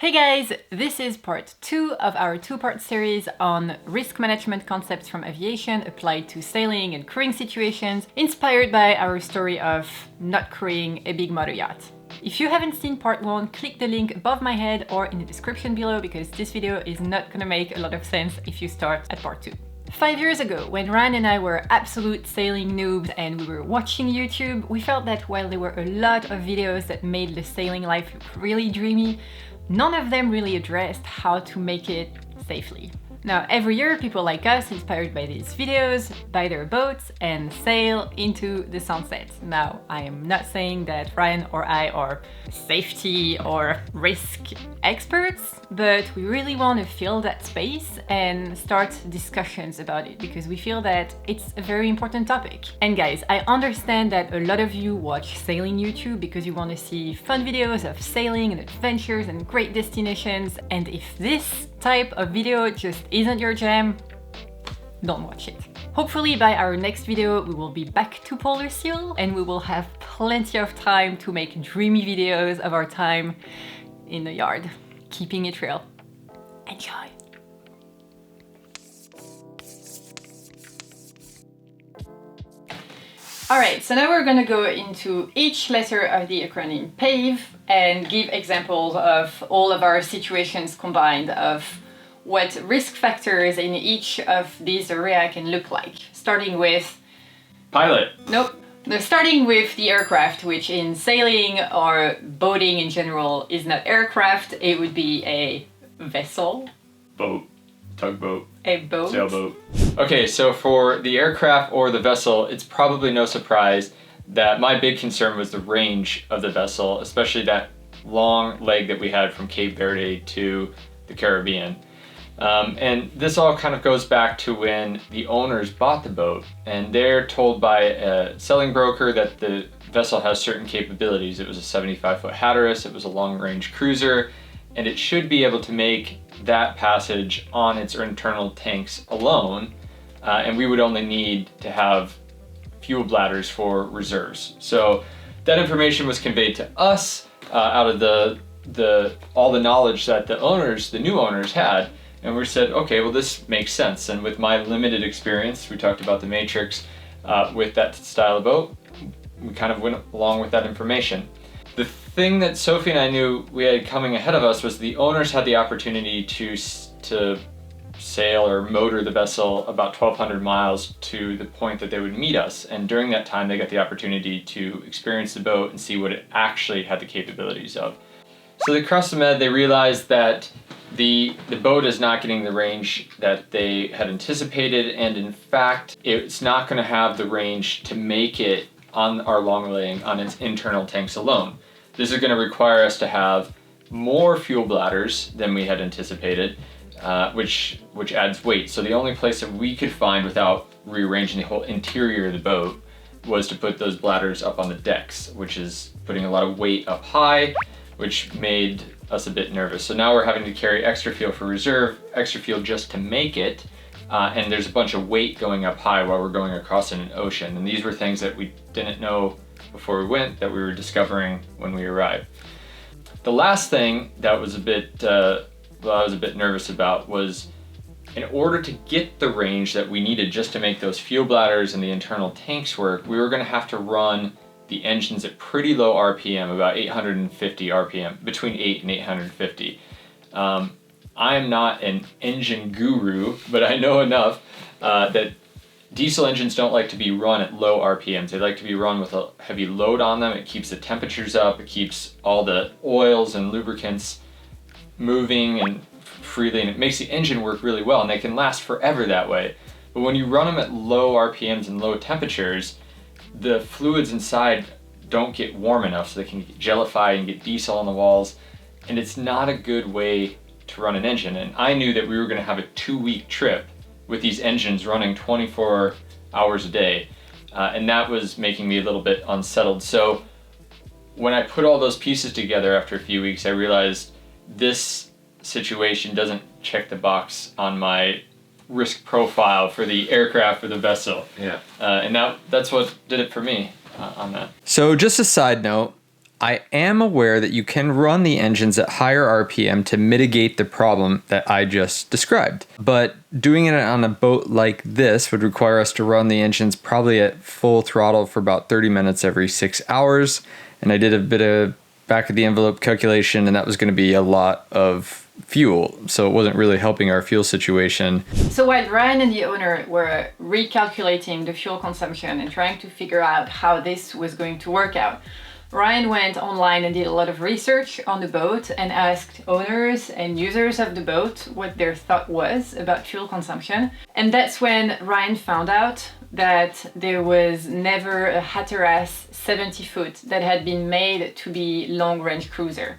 Hey guys, this is part 2 of our two-part series on risk management concepts from aviation applied to sailing and crewing situations, inspired by our story of not crewing a big motor yacht. If you haven't seen part 1, click the link above my head or in the description below because this video is not gonna make a lot of sense if you start at part 2. 5 years ago, when Ryan and I were absolute sailing noobs and we were watching YouTube, we felt that while there were a lot of videos that made the sailing life look really dreamy, none of them really addressed how to make it safely. Now, every year, people like us, inspired by these videos, buy their boats and sail into the sunset. Now, I am not saying that Ryan or I are safety or risk experts, but we really want to fill that space and start discussions about it because we feel that it's a very important topic. And guys, I understand that a lot of you watch sailing YouTube because you want to see fun videos of sailing and adventures and great destinations, and if this type of video just isn't your jam, don't watch it. Hopefully by our next video we will be back to Polar Seal and we will have plenty of time to make dreamy videos of our time in the yard, keeping it real. Enjoy! Alright, so now we're gonna go into each letter of the acronym PAVE and give examples of all of our situations combined of what risk factors in each of these areas can look like. Starting with... Pilot. Nope. No, starting with the aircraft, which in sailing or boating in general is not aircraft, it would be a vessel. Boat. Tugboat. A boat. Sailboat. Okay, so for the aircraft or the vessel, it's probably no surprise that my big concern was the range of the vessel, especially that long leg that we had from Cape Verde to the Caribbean. And this all kind of goes back to when the owners bought the boat, and they're told by a selling broker that the vessel has certain capabilities. It was a 75-foot Hatteras, it was a long-range cruiser, and it should be able to make that passage on its internal tanks alone, and we would only need to have fuel bladders for reserves. So that information was conveyed to us out of all the knowledge that the new owners had, and we said, okay, well this makes sense. And with my limited experience, we talked about the Matrix with that style of boat, we kind of went along with that information. The thing that Sophie and I knew we had coming ahead of us was the owners had the opportunity to sail or motor the vessel about 1,200 miles to the point that they would meet us. And during that time, they got the opportunity to experience the boat and see what it actually had the capabilities of. So they crossed the Med, they realized that the boat is not getting the range that they had anticipated, and in fact, it's not going to have the range to make it on our long laying on its internal tanks alone. This is going to require us to have more fuel bladders than we had anticipated, which adds weight. So the only place that we could find without rearranging the whole interior of the boat was to put those bladders up on the decks, which is putting a lot of weight up high, which made us a bit nervous. So now we're having to carry extra fuel for reserve, extra fuel just to make it, and there's a bunch of weight going up high while we're going across in an ocean. And these were things that we didn't know before we went, that we were discovering when we arrived. The last thing that was I was a bit nervous about was, in order to get the range that we needed just to make those fuel bladders and the internal tanks work, we were going to have to run the engines at pretty low RPM, about 850 RPM, between 8 and 850. I am not an engine guru, but I know enough that diesel engines don't like to be run at low RPMs. They like to be run with a heavy load on them. It keeps the temperatures up, it keeps all the oils and lubricants moving and freely, and it makes the engine work really well, and they can last forever that way. But when you run them at low RPMs and low temperatures, the fluids inside don't get warm enough so they can get jellified and get diesel on the walls, and it's not a good way to run an engine. And I knew that we were going to have a 2-week trip with these engines running 24 hours a day, and that was making me a little bit unsettled. So when I put all those pieces together after a few weeks, I realized this situation doesn't check the box on my risk profile for the aircraft or the vessel. Yeah. And that's what did it for me on that. So just a side note, I am aware that you can run the engines at higher RPM to mitigate the problem that I just described. But doing it on a boat like this would require us to run the engines probably at full throttle for about 30 minutes every 6 hours. And I did a bit of back of the envelope calculation, and that was going to be a lot of fuel. So it wasn't really helping our fuel situation. So while Ryan and the owner were recalculating the fuel consumption and trying to figure out how this was going to work out, Ryan went online and did a lot of research on the boat and asked owners and users of the boat what their thought was about fuel consumption. And that's when Ryan found out that there was never a Hatteras 70 foot that had been made to be long-range cruiser.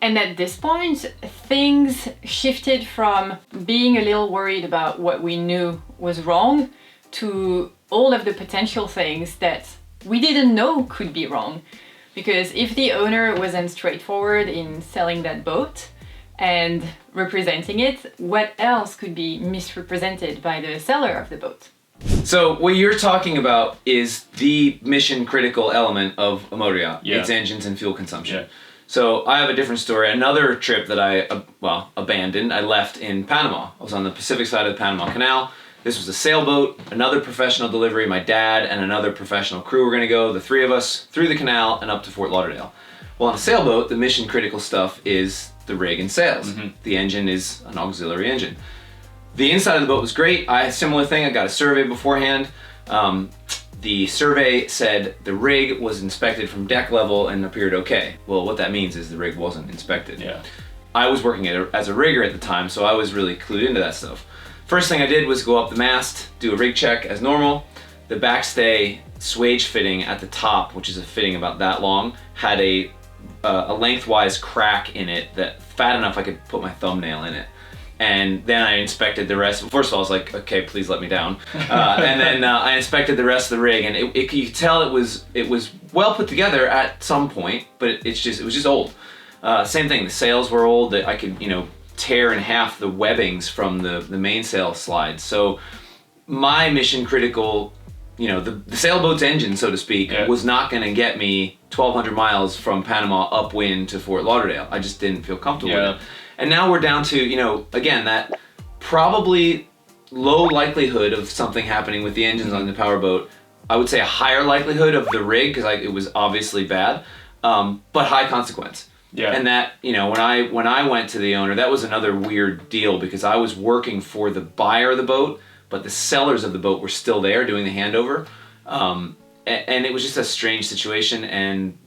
And at this point, things shifted from being a little worried about what we knew was wrong to all of the potential things that we didn't know could be wrong. Because if the owner wasn't straightforward in selling that boat and representing it, what else could be misrepresented by the seller of the boat? So what you're talking about is the mission critical element of a motor yacht. Yeah. It's engines and fuel consumption. Yeah. So I have a different story. Another trip that I, abandoned, I left in Panama. I was on the Pacific side of the Panama Canal. This was a sailboat, another professional delivery. My dad and another professional crew were gonna go, the three of us, through the canal and up to Fort Lauderdale. Well, on a sailboat, the mission critical stuff is the rig and sails. Mm-hmm. The engine is an auxiliary engine. The inside of the boat was great. I had a similar thing. I got a survey beforehand. The survey said the rig was inspected from deck level and appeared okay. Well, what that means is the rig wasn't inspected. Yeah. I was working as a rigger at the time, so I was really clued into that stuff. First thing I did was go up the mast, do a rig check as normal. The backstay swage fitting at the top, which is a fitting about that long, had a lengthwise crack in it that fat enough I could put my thumbnail in it. And then I inspected the rest. First of all, I was like, okay, please let me down. And then I inspected the rest of the rig, and you could tell it was well put together at some point, but it was just old. Same thing, the sails were old. That I could tear in half the webbings from the mainsail slides. So my mission critical, the sailboat's engine, so to speak, was not going to get me 1,200 miles from Panama upwind to Fort Lauderdale. I just didn't feel comfortable with it. And now we're down to, again, that probably low likelihood of something happening with the engines on the powerboat. I would say a higher likelihood of the rig, because it was obviously bad, but high consequence. Yeah. And that, when I went to the owner, that was another weird deal, because I was working for the buyer of the boat, but the sellers of the boat were still there doing the handover. And it was just a strange situation. And,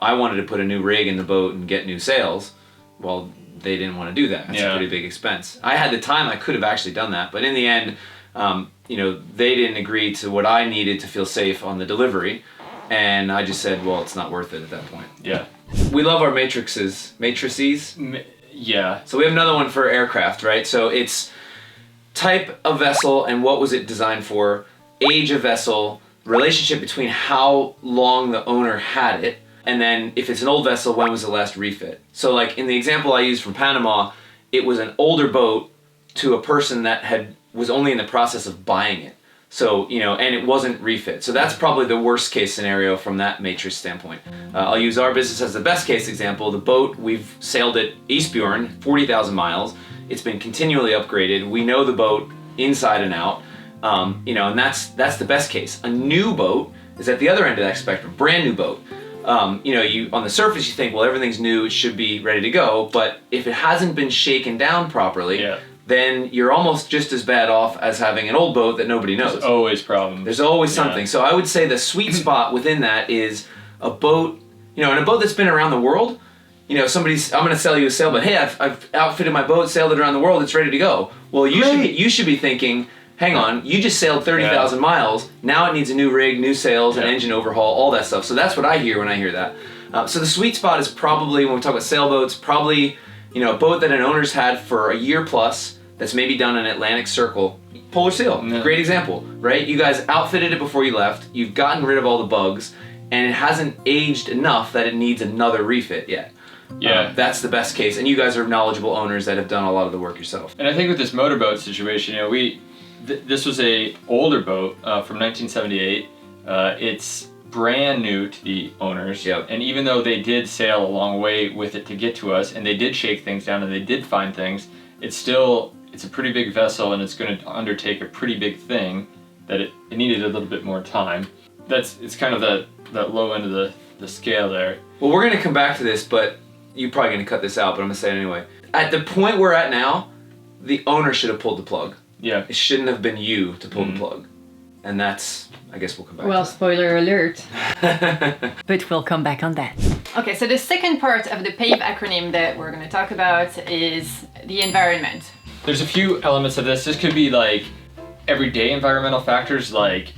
I wanted to put a new rig in the boat and get new sails. Well, they didn't want to do that. That's a pretty big expense. I had the time, I could have actually done that. But in the end, they didn't agree to what I needed to feel safe on the delivery. And I just said, well, it's not worth it at that point. Yeah. We love our matrices. Yeah. So we have another one for aircraft, right? So it's type of vessel and what was it designed for, age of vessel, relationship between how long the owner had it, and then if it's an old vessel, when was the last refit? So like in the example I used from Panama, it was an older boat to a person that was only in the process of buying it. So, and it wasn't refit. So that's probably the worst case scenario from that matrix standpoint. I'll use our business as the best case example. The boat, we've sailed it Eastbjorn, 40,000 miles. It's been continually upgraded. We know the boat inside and out, and that's the best case. A new boat is at the other end of that spectrum, brand new boat. On the surface you think, well, everything's new, it should be ready to go, but if it hasn't been shaken down properly, then you're almost just as bad off as having an old boat that nobody knows. There's always problems. There's always something. So I would say the sweet spot within that is a boat, and a boat that's been around the world. I'm going to sell you a sailboat. Hey, I've outfitted my boat, sailed it around the world, it's ready to go. Well, you should be thinking, hang on, you just sailed 30,000 miles. Now it needs a new rig, new sails, an engine overhaul, all that stuff. So that's what I hear when I hear that. So the sweet spot is probably, when we talk about sailboats, probably a boat that an owner's had for a year plus that's maybe done an Atlantic Circle. Polar Seal, great example, right? You guys outfitted it before you left, you've gotten rid of all the bugs, and it hasn't aged enough that it needs another refit yet. Yeah. That's the best case, and you guys are knowledgeable owners that have done a lot of the work yourself. And I think with this motorboat situation, this was a older boat from 1978. It's brand new to the owners. Yep. And even though they did sail a long way with it to get to us, and they did shake things down and they did find things, it's a pretty big vessel, and it's going to undertake a pretty big thing that it needed a little bit more time. It's kind of that low end of the scale there. Well, we're going to come back to this, but you're probably going to cut this out, but I'm going to say it anyway. At the point we're at now, the owner should have pulled the plug. Yeah. It shouldn't have been you to pull the plug. And that's, I guess we'll come back Well, to spoiler alert. that. But we'll come back on that. Okay, so the second part of the PAVE acronym that we're going to talk about is the environment. There's a few elements of this. This could be like everyday environmental factors, like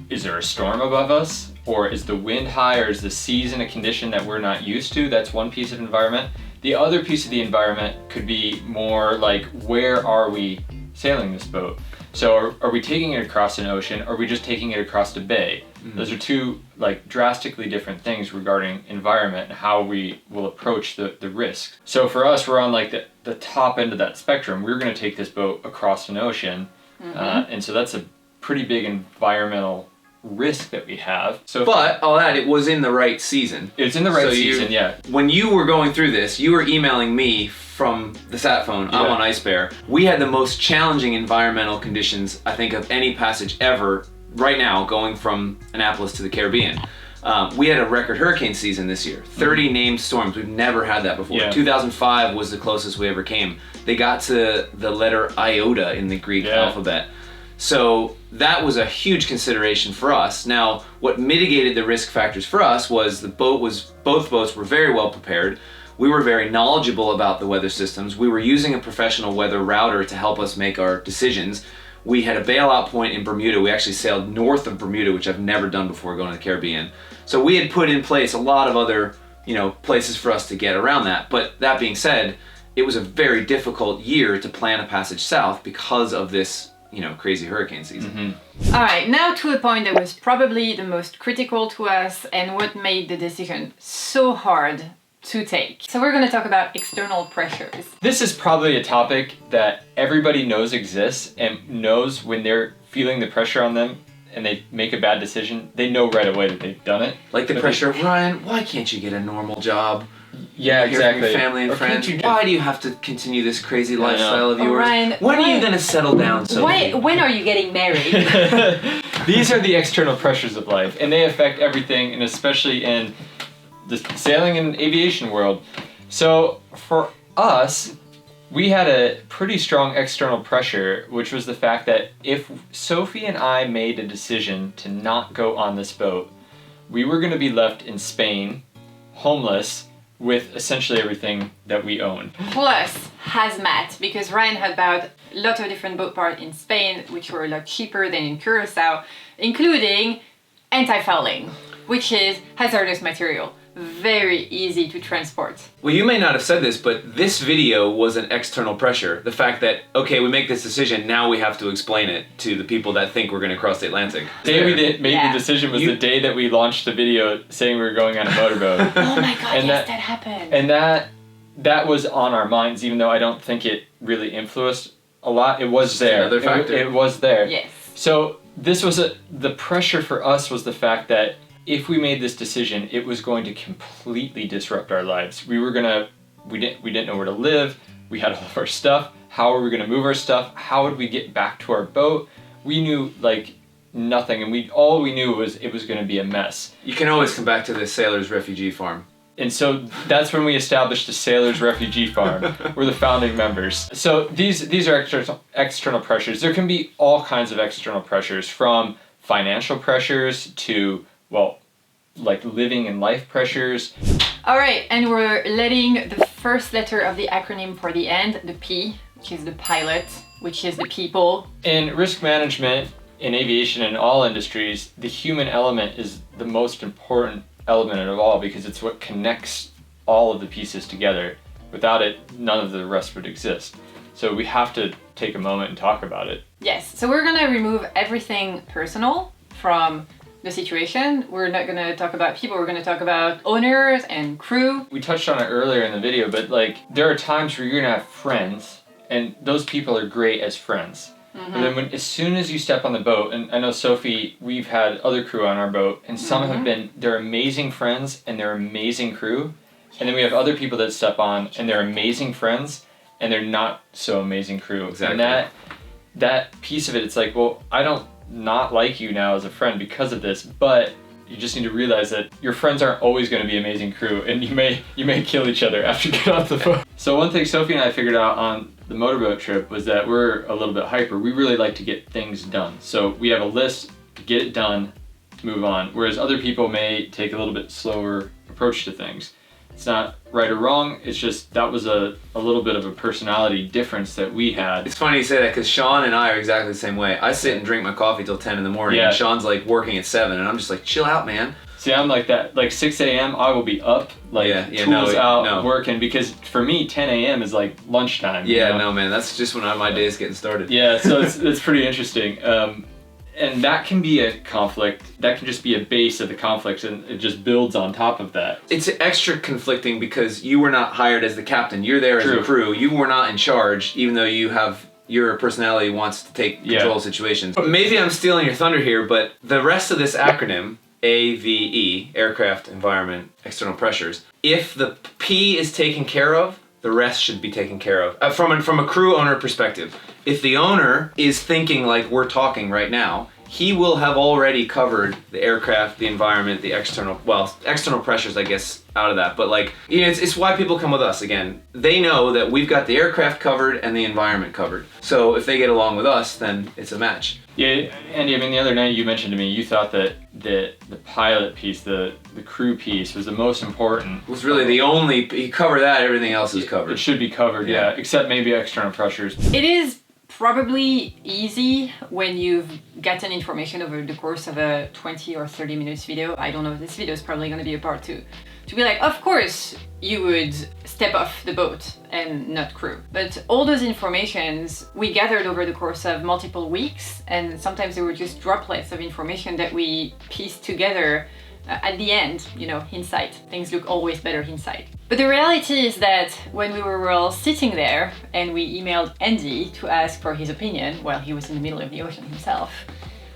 is there a storm above us? Or is the wind high? Or is the seas in a condition that we're not used to? That's one piece of environment. The other piece of the environment could be more like, where are we sailing this boat? So are we taking it across an ocean? Or are we just taking it across a bay? Mm-hmm. Those are two like drastically different things regarding environment and how we will approach the risk. So for us, we're on like the top end of that spectrum. We're going to take this boat across an ocean. Mm-hmm. And so that's a pretty big environmental risk that we have. So, but I'll add, it was in the right season. It's in the right season, yeah. When you were going through this, you were emailing me from the sat phone. Yeah. I'm on Ice Bear. We had the most challenging environmental conditions, I think, of any passage ever right now going from Annapolis to the Caribbean. We had a record hurricane season this year. 30 named storms. We've never had that before. Yeah. 2005 was the closest we ever came. They got to the letter iota in the Greek alphabet. So that was a huge consideration for us. Now, what mitigated the risk factors for us was both boats were very well prepared. We were very knowledgeable about the weather systems. We were using a professional weather router to help us make our decisions. We had a bailout point in Bermuda. We actually sailed north of Bermuda, which I've never done before going to the Caribbean. So we had put in place a lot of other, places for us to get around that. But that being said, it was a very difficult year to plan a passage south because of this crazy hurricane season. Mm-hmm. All right, now to a point that was probably the most critical to us and what made the decision so hard to take. So we're going to talk about external pressures. This is probably a topic that everybody knows exists and knows when they're feeling the pressure on them and they make a bad decision, they know right away that they've done it. Like the pressure of, Ryan, why can't you get a normal job? Yeah, exactly. From your family and friends. Why do you have to continue this crazy lifestyle of yours? Ryan, when are you going to settle down, Sophie? When are you getting married? These are the external pressures of life, and they affect everything, and especially in the sailing and aviation world. So for us, we had a pretty strong external pressure, which was the fact that if Sophie and I made a decision to not go on this boat, we were going to be left in Spain, homeless, with essentially everything that we own. Plus hazmat, because Ryan had bought a lot of different boat parts in Spain, which were a lot cheaper than in Curacao, including anti-fouling, which is hazardous material. Very easy to transport. Well, you may not have said this, but this video was an external pressure. The fact that, okay, we make this decision, now we have to explain it to the people that think we're going to cross the Atlantic. The day we made the decision was the day that we launched the video saying we were going on a motorboat. Oh my god, yes, that happened. And that was on our minds, even though I don't think it really influenced a lot. It was there. Another factor. It was there. Yes. So this was the pressure for us was the fact that if we made this decision, it was going to completely disrupt our lives. We didn't know where to live. We had all of our stuff. How were we going to move our stuff? How would we get back to our boat? We knew like nothing, and all we knew was it was going to be a mess. You can always come back to the Sailor's Refugee Farm. And so that's when we established the Sailor's Refugee Farm. We're the founding members. So these are external pressures. There can be all kinds of external pressures, from financial pressures to, like living and life pressures. All right, and we're letting the first letter of the acronym for the end, the P, which is the pilot, which is the people. In risk management, in aviation, and all industries, the human element is the most important element of all, because it's what connects all of the pieces together. Without it, none of the rest would exist. So we have to take a moment and talk about it. Yes, so we're gonna remove everything personal from the situation. We're not gonna talk about people, we're gonna talk about owners and crew. We touched on it earlier in the video, but like there are times where you're gonna have friends, and those people are great as friends. And then as soon as you step on the boat, and I know Sophie, we've had other crew on our boat, and some have been, they're amazing friends and they're amazing crew. And then we have other people that step on and they're amazing friends and they're not so amazing crew. Exactly. And that piece of it, it's like, well, I don't not like you now as a friend because of this, but you just need to realize that your friends aren't always going to be amazing crew, and you may kill each other after you get off the boat. So one thing Sophie and I figured out on the motorboat trip was that we're a little bit hyper. We really like to get things done. So we have a list, get it done, move on. Whereas other people may take a little bit slower approach to things. It's not right or wrong, it's just that was a little bit of a personality difference that we had. It's funny you say that because Sean and I are exactly the same way. I sit and drink my coffee till 10 in the morning, and Sean's like working at 7, and I'm just like, chill out, man. See, I'm like that. Like 6 a.m., I will be up, like tools out, working, because for me, 10 a.m. is like lunchtime. Yeah, no, man, that's just when my day is getting started. Yeah, so it's pretty interesting. And that can be a conflict. That can just be a base of the conflict, and it just builds on top of that. It's extra conflicting because you were not hired as the captain. You're there as a crew. You were not in charge, even though your personality wants to take control of situations. But maybe I'm stealing your thunder here, but the rest of this acronym, AVE, Aircraft Environment External Pressures, if the P is taken care of, the rest should be taken care of. From a crew owner perspective, if the owner is thinking like we're talking right now, he will have already covered the aircraft, the environment, the external pressures, I guess, out of that. But like, you know, it's why people come with us. Again, they know that we've got the aircraft covered and the environment covered. So if they get along with us, then it's a match. Yeah, Andy, I mean, the other night you mentioned to me, you thought that the pilot piece, the crew piece was the most important. It was really the only, you cover that, everything else is covered. It should be covered, yeah, except maybe external pressures. It is probably easy when you've gotten information over the course of a 20 or 30 minutes video. I don't know if this video is probably going to be a part 2. To be like, of course you would step off the boat and not crew. But all those informations we gathered over the course of multiple weeks, and sometimes they were just droplets of information that we pieced together at the end, you know, hindsight. Things look always better hindsight. But the reality is that when we were all sitting there and we emailed Andy to ask for his opinion while he was in the middle of the ocean himself,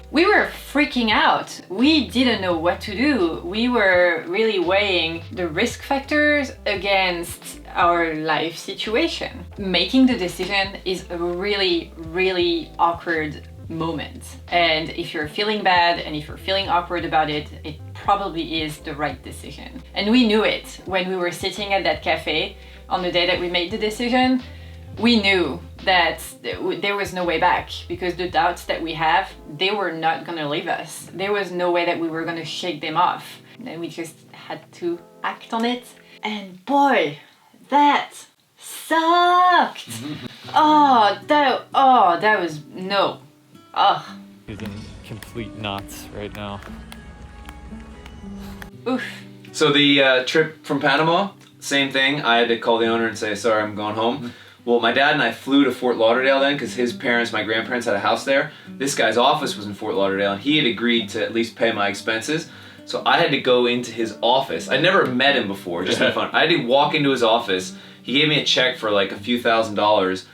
we were freaking out. We didn't know what to do. We were really weighing the risk factors against our life situation. Making the decision is a really, really awkward moment. And if you're feeling bad and if you're feeling awkward about it, it probably is the right decision. And we knew it when we were sitting at that cafe on the day that we made the decision. We knew that there was no way back, because the doubts that we have, they were not gonna leave us. There was no way that we were gonna shake them off. And we just had to act on it. And boy, that sucked. That was no. Oh. He's in complete knots right now. Oof. So the trip from Panama, same thing. I had to call the owner and say, sorry, I'm going home. Well, my dad and I flew to Fort Lauderdale then because his parents, my grandparents, had a house there. This guy's office was in Fort Lauderdale, and he had agreed to at least pay my expenses. So I had to go into his office. I'd never met him before, just for fun. I had to walk into his office. He gave me a check for like a few $1,000s.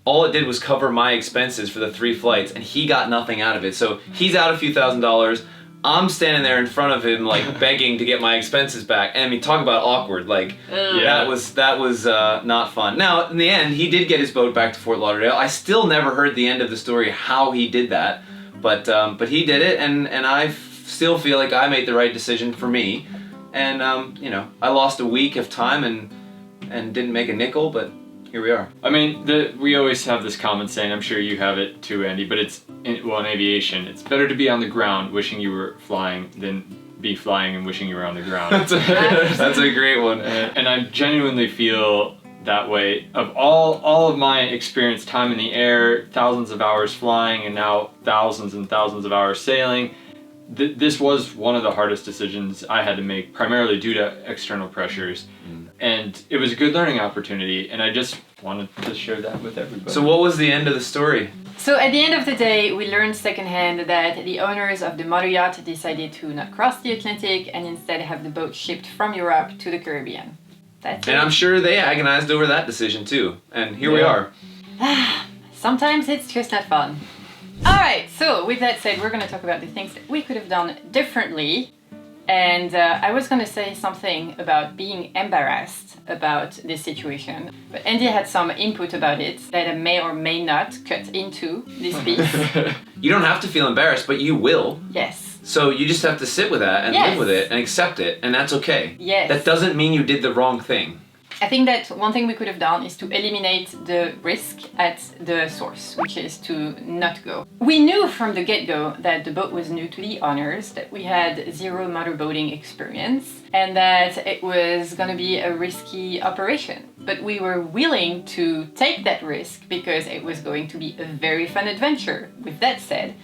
All it did was cover my expenses for the 3 flights, and he got nothing out of it. So he's out a few $1,000s. I'm standing there in front of him, like begging to get my expenses back. And I mean, talk about awkward. Like that was not fun. Now, in the end, he did get his boat back to Fort Lauderdale. I still never heard the end of the story how he did that, but he did it, and I still feel like I made the right decision for me. And you know, I lost a week of time and didn't make a nickel, but here we are. I mean, we always have this common saying, I'm sure you have it too, Andy, but in aviation, it's better to be on the ground wishing you were flying than be flying and wishing you were on the ground. That's a great one. And I genuinely feel that way. Of all of my experience, time in the air, thousands of hours flying, and now thousands and thousands of hours sailing, this was one of the hardest decisions I had to make, primarily due to external pressures. And it was a good learning opportunity, and I just wanted to share that with everybody. So what was the end of the story? So at the end of the day, we learned secondhand that the owners of the motor yacht decided to not cross the Atlantic and instead have the boat shipped from Europe to the Caribbean. That's it. And I'm sure they agonized over that decision too. And here we are. Sometimes it's just not fun. Alright, so with that said, we're going to talk about the things that we could have done differently. And I was going to say something about being embarrassed about this situation. But Andy had some input about it that I may or may not cut into this piece. You don't have to feel embarrassed, but you will. Yes. So you just have to sit with that and live with it and accept it, and that's okay. Yes. That doesn't mean you did the wrong thing. I think that one thing we could have done is to eliminate the risk at the source, which is to not go. We knew from the get-go that the boat was new to the owners, that we had zero motorboating experience, and that it was going to be a risky operation. But we were willing to take that risk because it was going to be a very fun adventure. With that said,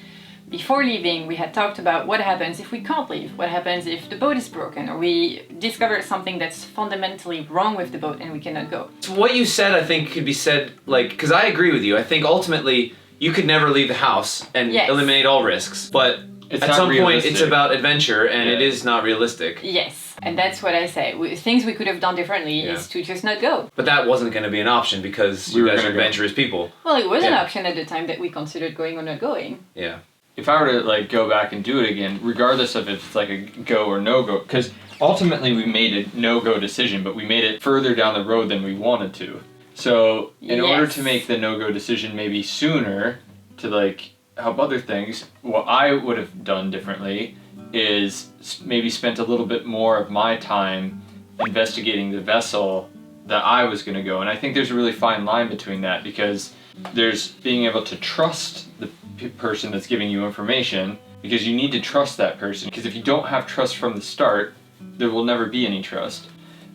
before leaving, we had talked about what happens if we can't leave, what happens if the boat is broken, or we discover something that's fundamentally wrong with the boat and we cannot go. So what you said, I think, could be said, like, because I agree with you. I think ultimately you could never leave the house and eliminate all risks, but it's at some point it's about adventure and it is not realistic. Yes, and that's what I say. Things we could have done differently is to just not go. But that wasn't going to be an option because you guys are adventurous people. Well, it was an option at the time that we considered going or not going. Yeah. If I were to like go back and do it again, regardless of if it's like a go or no go, because ultimately we made a no go decision, but we made it further down the road than we wanted to. So in order to make the no go decision maybe sooner to like help other things, what I would have done differently is maybe spent a little bit more of my time investigating the vessel that I was going to go. And I think there's a really fine line between that, because there's being able to trust the person that's giving you information, because you need to trust that person, because if you don't have trust from the start, there will never be any trust.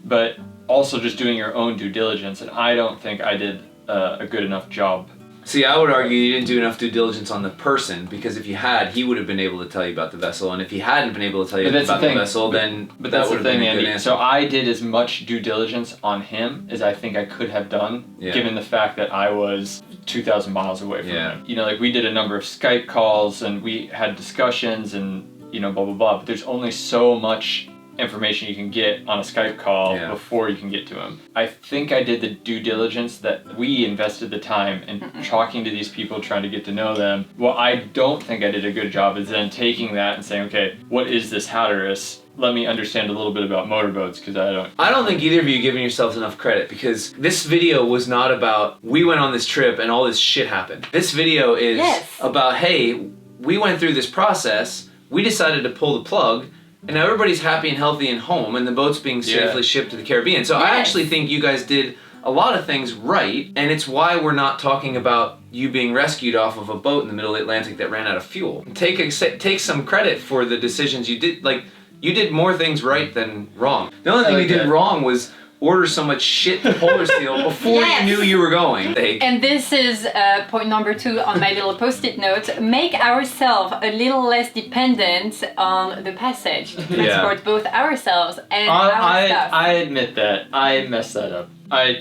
But also just doing your own due diligence, and I don't think I did a good enough job. See, I would argue you didn't do enough due diligence on the person, because if you had, he would have been able to tell you about the vessel, and if he hadn't been able to tell you about the vessel, then that would have been a good answer. So I did as much due diligence on him as I think I could have done, given the fact that I was 2,000 miles away from him. You know, like we did a number of Skype calls and we had discussions and, you know, blah, blah, blah, but there's only so much information you can get on a Skype call before you can get to him. I think I did the due diligence that we invested the time in talking to these people, trying to get to know them. What I don't think I did a good job is then taking that and saying, okay, what is this Hatteras? Let me understand a little bit about motorboats, because I don't think either of you giving yourselves enough credit, because this video was not about we went on this trip and all this shit happened. This video is about, hey, we went through this process, we decided to pull the plug, and now everybody's happy and healthy and home, and the boat's being safely shipped to the Caribbean. So I actually think you guys did a lot of things right, and it's why we're not talking about you being rescued off of a boat in the middle of the Atlantic that ran out of fuel. Take some credit for the decisions you did. Like, you did more things right than wrong. The only thing you did wrong was order so much shit to Polar Steel before you knew you were going. And this is point number 2 on my little Post-it note. Make ourselves a little less dependent on the passage to transport both ourselves and our stuff. I admit that. I messed that up.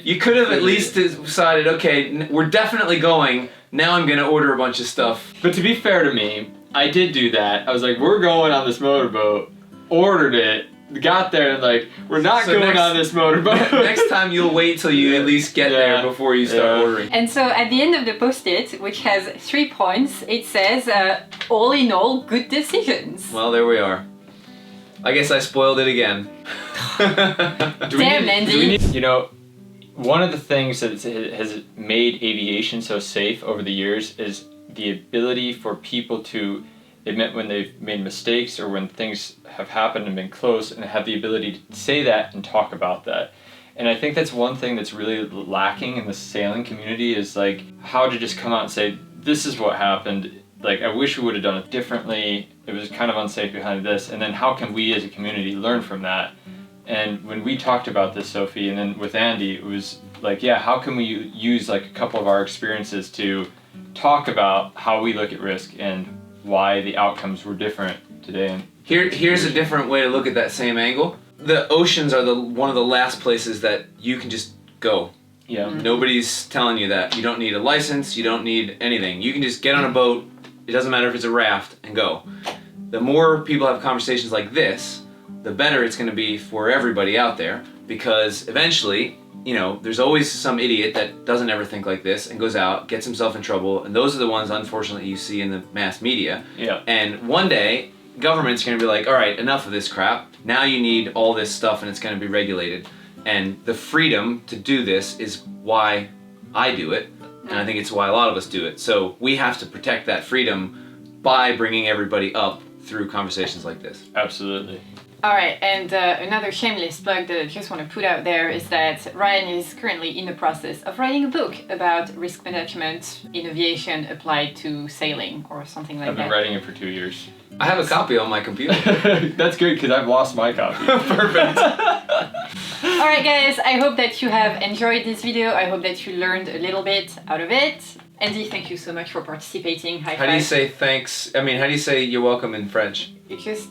You could have at least decided, okay, we're definitely going, now I'm gonna order a bunch of stuff. But to be fair to me, I did do that. I was like, we're going on this motorboat, ordered it, got there and like, we're not going on this motorboat. Next time you'll wait till you at least get there before you start ordering. And so at the end of the Post-it, which has 3 points, it says, all in all, good decisions. Well, there we are. I guess I spoiled it again. Damn, Andy. You know, one of the things that has made aviation so safe over the years is the ability for people to admit when they've made mistakes or when things have happened and been close, and have the ability to say that and talk about that. And I think that's one thing that's really lacking in the sailing community, is like how to just come out and say, this is what happened. Like, I wish we would have done it differently. It was kind of unsafe behind this. And then how can we as a community learn from that? And when we talked about this, Sophie, and then with Andy, it was like, yeah, how can we use like a couple of our experiences to talk about how we look at risk and why the outcomes were different today. Here's a different way to look at that same angle. The oceans are one of the last places that you can just go. Yeah. Nobody's telling you that. You don't need a license, you don't need anything. You can just get on a boat, it doesn't matter if it's a raft, and go. The more people have conversations like this, the better it's going to be for everybody out there, because eventually you know, there's always some idiot that doesn't ever think like this and goes out, gets himself in trouble, and those are the ones, unfortunately, you see in the mass media. Yeah. And one day, government's going to be like, all right, enough of this crap. Now you need all this stuff, and it's going to be regulated. And the freedom to do this is why I do it, and I think it's why a lot of us do it. So we have to protect that freedom by bringing everybody up through conversations like this. Absolutely. All right, and another shameless plug that I just want to put out there is that Ryan is currently in the process of writing a book about risk management in aviation applied to sailing or something like I've that. been writing it for 2 years. I have a copy on my computer. That's good because I've lost my copy. Perfect. All right, guys, I hope that you have enjoyed this video. I hope that you learned a little bit out of it. Andy, thank you so much for participating. High How do you five. say thanks? I mean, how do you say you're welcome in French? You just...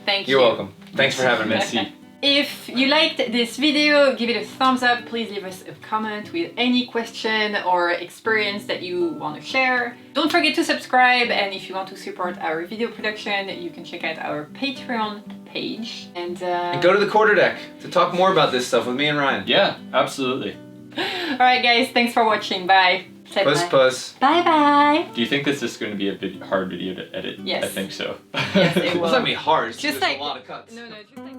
Thank You're you. welcome. Thanks for having me. Merci. If you liked this video, give it a thumbs up. Please leave us a comment with any question or experience that you want to share. Don't forget to subscribe, and if you want to support our video production, you can check out our Patreon page. And And go to the quarterdeck to talk more about this stuff with me and Ryan. Yeah, absolutely. Alright guys, thanks for watching. Bye. Say Puss bye. puss. Bye bye. Do you think this is going to be a hard video to edit? Yes. I think so. Yes, it will. It's not gonna be hard. It's Just just like- a lot of cuts. No, just like...